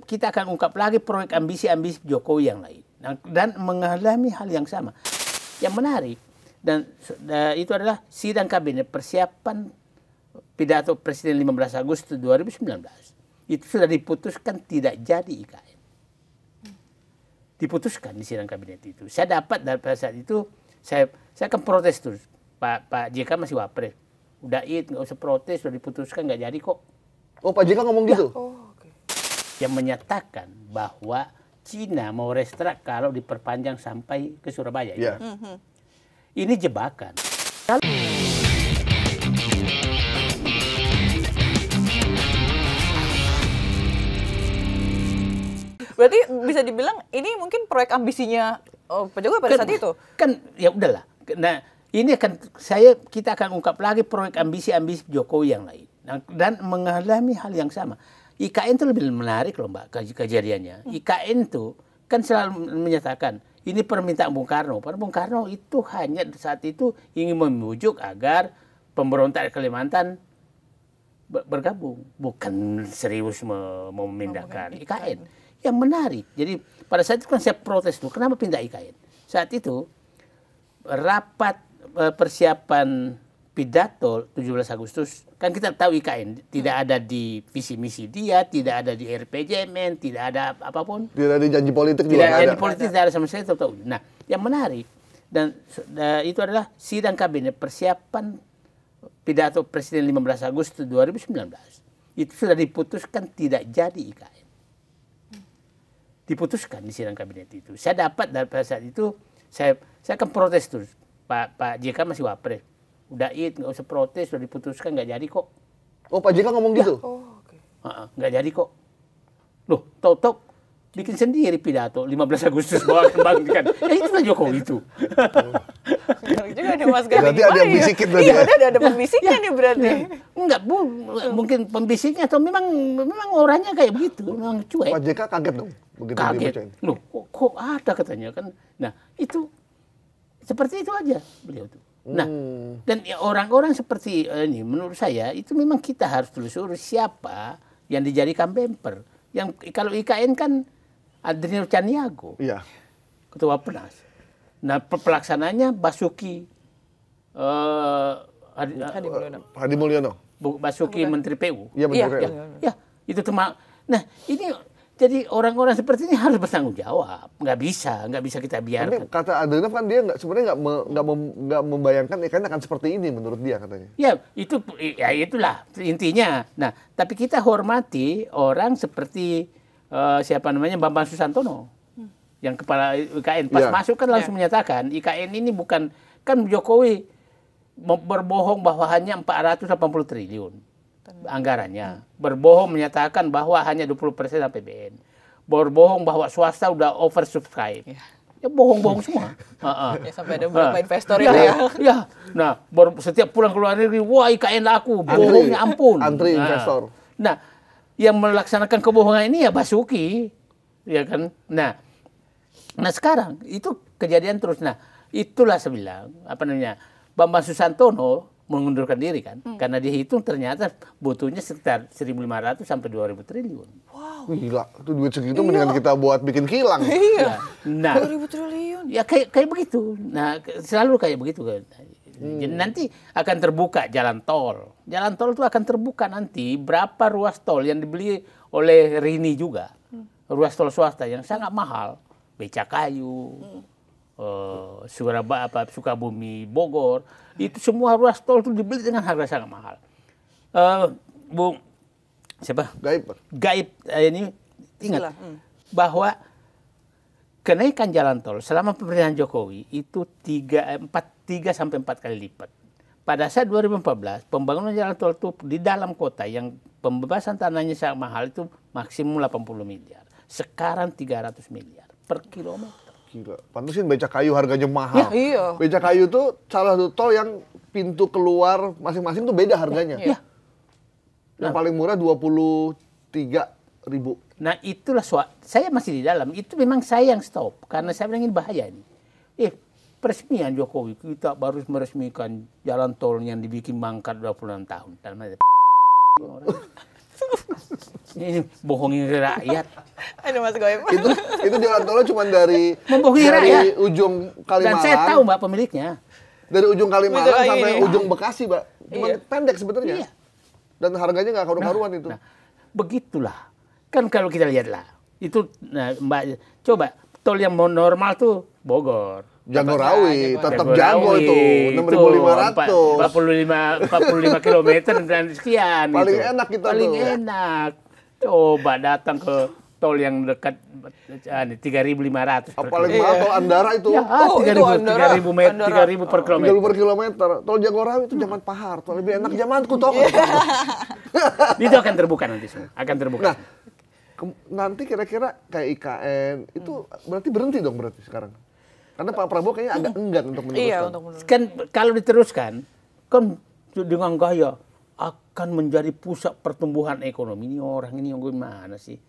kita akan ungkap lagi proyek ambisi-ambisi Jokowi yang lain dan mengalami hal yang sama. Yang menarik dan itu adalah sidang kabinet persiapan pidato Presiden 15 Agustus 2019. Itu sudah diputuskan tidak jadi IKN. Diputuskan di sidang kabinet itu. Saya dapat pada saat itu saya akan protes terus. Pak JK masih wapres. Udah nggak usah protes, sudah diputuskan nggak jadi kok. Oh, Pak JK ngomong gitu? Oh, okay. Yang menyatakan bahwa Cina mau restart kalau diperpanjang sampai ke Surabaya. Yeah. Ini jebakan. Berarti bisa dibilang ini mungkin proyek ambisinya Pak Jokowi pada saat itu. Kan ya udahlah. Nah, ini kita akan ungkap lagi proyek ambisi-ambisi Jokowi yang lain dan mengalami hal yang sama. IKN itu lebih menarik loh Mbak kejadiannya. IKN itu kan selalu menyatakan ini permintaan Bung Karno. Padahal Bung Karno itu hanya saat itu ingin membujuk agar pemberontak Kalimantan bergabung, bukan serius memindahkan IKN. Yang menarik, jadi pada saat itu kan saya protes tuh, kenapa pindah IKN? Saat itu rapat persiapan pidato 17 Agustus, kan kita tahu IKN tidak ada di visi misi dia, tidak ada di RPJMN, tidak ada apapun. Tidak ada janji politik juga. Tidak ada janji politik, tidak ada sama sekali. Nah, yang menarik dan itu adalah sidang kabinet persiapan pidato Presiden 15 Agustus 2019. Itu sudah diputuskan tidak jadi IKN. Diputuskan di sidang kabinet itu. Saya dapat pada saat itu saya akan protes terus. Pak JK masih wapres. Udah nggak usah protes, sudah diputuskan nggak jadi kok. Oh, Pak JK ngomong gitu? Oh, okay. Nggak jadi kok. Loh, tok bikin sendiri pidato 15 Agustus bahwa kembangkan. Itulah Jokowi itu. Juga nih Mas Gani. Berarti ada yang bisikin berarti. Iya, ada pembisiknya nih berarti. Enggak, mungkin pembisiknya atau memang orangnya kayak begitu, memang cuek. Pak JK kaget dong begitu kaget. dibacain. Loh, kok ada katanya kan. Nah, itu seperti itu aja beliau tuh. Nah, dan orang-orang seperti ini menurut saya itu memang kita harus telusuri siapa yang dijadikan bemper. Yang kalau IKN kan Adriano Caniago. Iya. Ketua Penas. Nah, pelaksananya Basuki Hadi Mulyono. Basuki Menteri PU. Iya, Menteri PU. Ya, itu Nah, ini jadi orang-orang seperti ini harus bertanggung jawab. Nggak bisa kita biarkan. Tapi kata Adriano kan dia sebenarnya nggak membayangkan IKN akan seperti ini menurut dia katanya. Ya, itulah intinya. Nah, tapi kita hormati orang seperti siapa namanya Bambang Susantono. Yang kepala IKN pas masuk kan langsung menyatakan IKN ini bukan, kan Jokowi berbohong bahwa hanya 480 triliun anggarannya. Berbohong menyatakan bahwa hanya 20% APBN. Berbohong bahwa swasta udah oversubscribe. Ya bohong-bohong semua. Ya, sampai ada beberapa investor itu ya. Ya. Nah, setiap pulang ke luar negeri, wah IKN laku, bohongnya ampun. Antri investor. Nah, yang melaksanakan kebohongan ini ya Basuki, ya kan. Nah sekarang itu kejadian terus. Nah, itulah saya bilang, Bambang Susantono mengundurkan diri kan, karena dihitung ternyata butuhnya sekitar 1.500 sampai 2.000 triliun. Wow. Gila, itu duit segitu mendingan kita buat bikin kilang. Iya. Nah, 2.000 triliun. Ya kayak begitu. Nah, selalu kayak begitu kan. Jadi nanti akan terbuka jalan tol. Jalan tol itu akan terbuka nanti berapa ruas tol yang dibeli oleh Rini juga. Ruas tol swasta yang sangat mahal. Becakayu, Sukabumi, Bogor, itu semua ruas tol itu dibeli dengan harga sangat mahal. Bung siapa? Gaib ini ingat bahwa kenaikan jalan tol selama pemerintahan Jokowi itu 3 sampai 4 kali lipat. Pada saat 2014 pembangunan jalan tol itu di dalam kota yang pembebasan tanahnya sangat mahal itu maksimum 80 miliar. Sekarang 300 miliar per kilometer. Gila, pantesin Becakayu harganya mahal. Ya, iya. Becakayu itu salah satu tol yang pintu keluar masing-masing tuh beda harganya. Ya. Yang paling murah 23.000. Nah itulah saya masih di dalam. Itu memang saya yang stop karena saya bilang ini bahaya ini. Peresmian Jokowi kita baru meresmikan jalan tol yang dibikin mangkrak 26 tahun. Ini bohongin rakyat. Aduh Mas Goib. Itu jalan tolnya cuma dari Membohongi rakyat. ujung Dan Kalimalang. saya tahu Mbak pemiliknya. Dari ujung Kalimalang Bisa kayak sampai gini. ujung Bekasi, Mbak. Cuma Iya. pendek sebenarnya. Iya. Dan harganya nggak karu-karuan itu. Nah, begitulah. Kan kalau kita lihatlah, itu nah, Mbak coba tol yang mau normal tuh Bogor. Jagorawi, tetap jago Jagorawi, itu, 6.500. 45 kilometer dan sekian. Paling gitu. enak kita Paling tuh. enak. Coba datang ke tol yang dekat 3.500 per Apalagi kilometer. mahal tol Andara itu. Ya, Oh, itu Andara. 3.000 meter, Andara. 3.000 per 30 kilometer. per kilometer. Tol Jagorawi itu zaman Pak Harto, lebih enak zamanku toh. Itu akan terbuka nanti semua, akan terbuka. Nah, nanti kira-kira kayak IKN itu berarti berhenti dong berarti sekarang. Karena Pak Prabowo kayaknya agak enggan untuk meneruskan. Iya, untuk menurut. Kan kalau diteruskan, kan dengan gaya akan menjadi pusat pertumbuhan ekonomi. Ini orang ini yang gimana sih?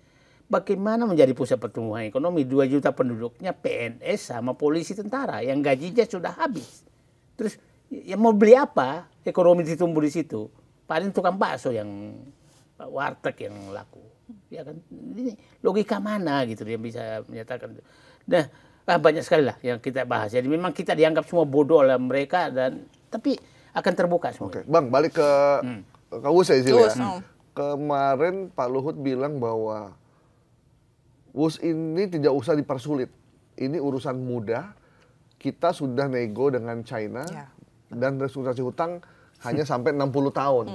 Bagaimana menjadi pusat pertumbuhan ekonomi? 2 juta penduduknya PNS sama polisi tentara yang gajinya sudah habis. Terus ya mau beli apa? Ekonomi ditumbuh di situ. Paling tukang bakso yang warteg yang laku. Ya kan? Ini logika mana gitu dia bisa menyatakan. Nah, banyak sekali lah yang kita bahas. Jadi memang kita dianggap semua bodoh oleh mereka tapi akan terbuka semua. Oke, Bang, balik ke WUS ya, Zil, WUS, ya. Kemarin Pak Luhut bilang bahwa WUS ini tidak usah dipersulit. Ini urusan mudah. Kita sudah nego dengan China Ya. dan restrukturisasi hutang hanya sampai 60 tahun.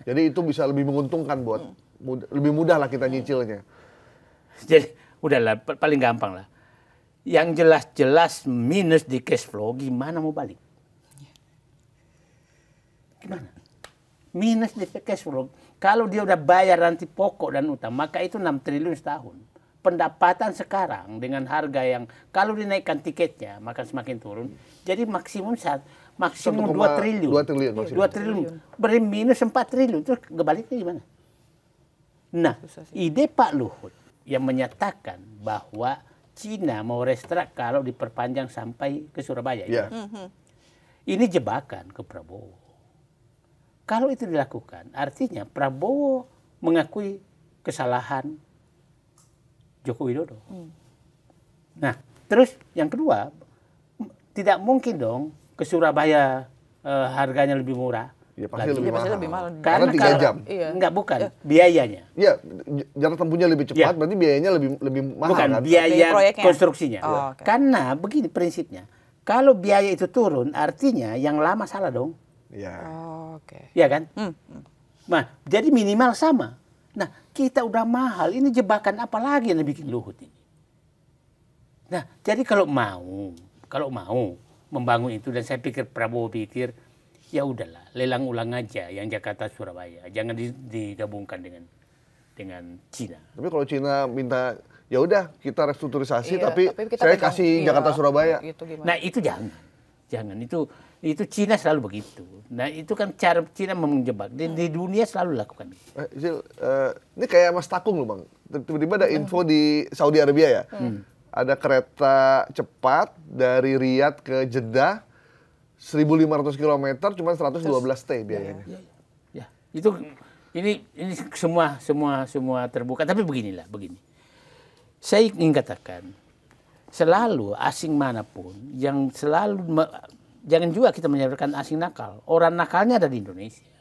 Jadi itu bisa lebih menguntungkan buat lebih mudah lah kita nyicilnya. Jadi udahlah paling gampang lah. Yang jelas-jelas minus di cash flow gimana mau balik? Gimana? Minus di cash flow. Kalau dia udah bayar nanti pokok dan utang, maka itu 6 triliun setahun. Pendapatan sekarang dengan harga yang kalau dinaikkan tiketnya maka semakin turun. Jadi maksimum 2 triliun. 2 triliun maksimum. 2 triliun. Beri minus 4 triliun. Terus kebaliknya gimana? Nah, ide Pak Luhut yang menyatakan bahwa Cina mau restart kalau diperpanjang sampai ke Surabaya. Ya. Ini jebakan ke Prabowo. Kalau itu dilakukan, artinya Prabowo mengakui kesalahan Joko Widodo. Nah, terus yang kedua, tidak mungkin dong ke Surabaya harganya lebih murah. Ya pasti lebih Iya, pasti mahal. lebih mahal. Karena 3 jam. Iya. Enggak, bukan. Biayanya. Iya, jarak tempuhnya lebih cepat, Ya. berarti biayanya lebih mahal Bukan, kan? biaya proyeknya. konstruksinya. Oh, oke. Karena begini prinsipnya. Kalau biaya itu turun, artinya yang lama salah dong. Iya. Oh, oke. Ya kan? Nah, jadi minimal sama. Nah, kita udah mahal. Ini jebakan apa lagi yang bikin Luhut ini? Nah, jadi kalau mau membangun itu, dan saya pikir Prabowo pikir, ya udahlah, lelang ulang aja yang Jakarta Surabaya. Jangan digabungkan dengan Cina. Tapi kalau Cina minta, ya udah kita restrukturisasi, Iya, tapi kita saya pegang- kasih iya, Jakarta Surabaya. Gitu gimana? Nah, itu jangan. Itu Cina selalu begitu. Nah, itu kan cara Cina menjebak. Di dunia selalu lakukan. Zil, ini kayak Mas Takung loh Bang. Tiba-tiba ada info di Saudi Arabia ya. Ada kereta cepat dari Riyadh ke Jeddah, 1.500 km, cuma 112 T biayanya. Ya, itu ini semua terbuka. Tapi begini. Saya ingin katakan, selalu asing manapun yang jangan juga kita menyebutkan asing nakal. Orang nakalnya ada di Indonesia.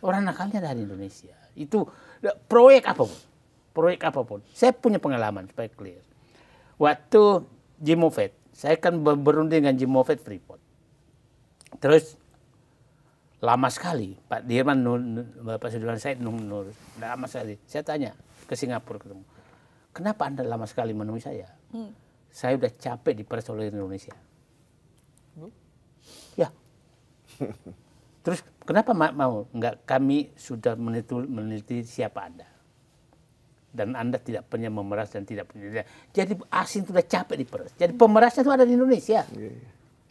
Orang nakalnya ada di Indonesia. Itu proyek apapun. Saya punya pengalaman supaya clear. Waktu Jim Mofet, saya kan berunding dengan Jim Mofet Freeport. Terus lama sekali Pak Dirman, Bapak Sudirman Said Nur, lama sekali. Saya tanya ke Singapura ketemu, kenapa Anda lama sekali menemui saya? Saya udah capek dipersoalkan Indonesia. Ya. Terus kenapa mau? Enggak, kami sudah meneliti siapa Anda. Dan Anda tidak pernah memeras dan tidak pernah. Jadi asing sudah capek diperas. Jadi pemerasnya itu ada di Indonesia.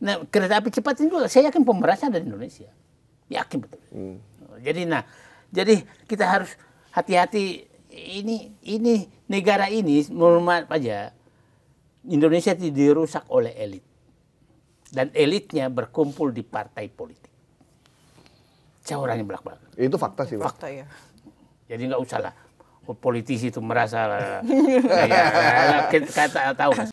Nah, kereta api cepat itu saya yakin pemerasnya ada di Indonesia. Yakin betul. Jadi kita harus hati-hati. Ini negara ini, mohon maaf aja, Indonesia dirusak oleh elit. Dan elitnya berkumpul di partai politik. kacau orangnya belak-belakan. Itu fakta sih, Bang. Fakta ya. Jadi nggak usah lah politisi itu merasa kayak kita tahu kan.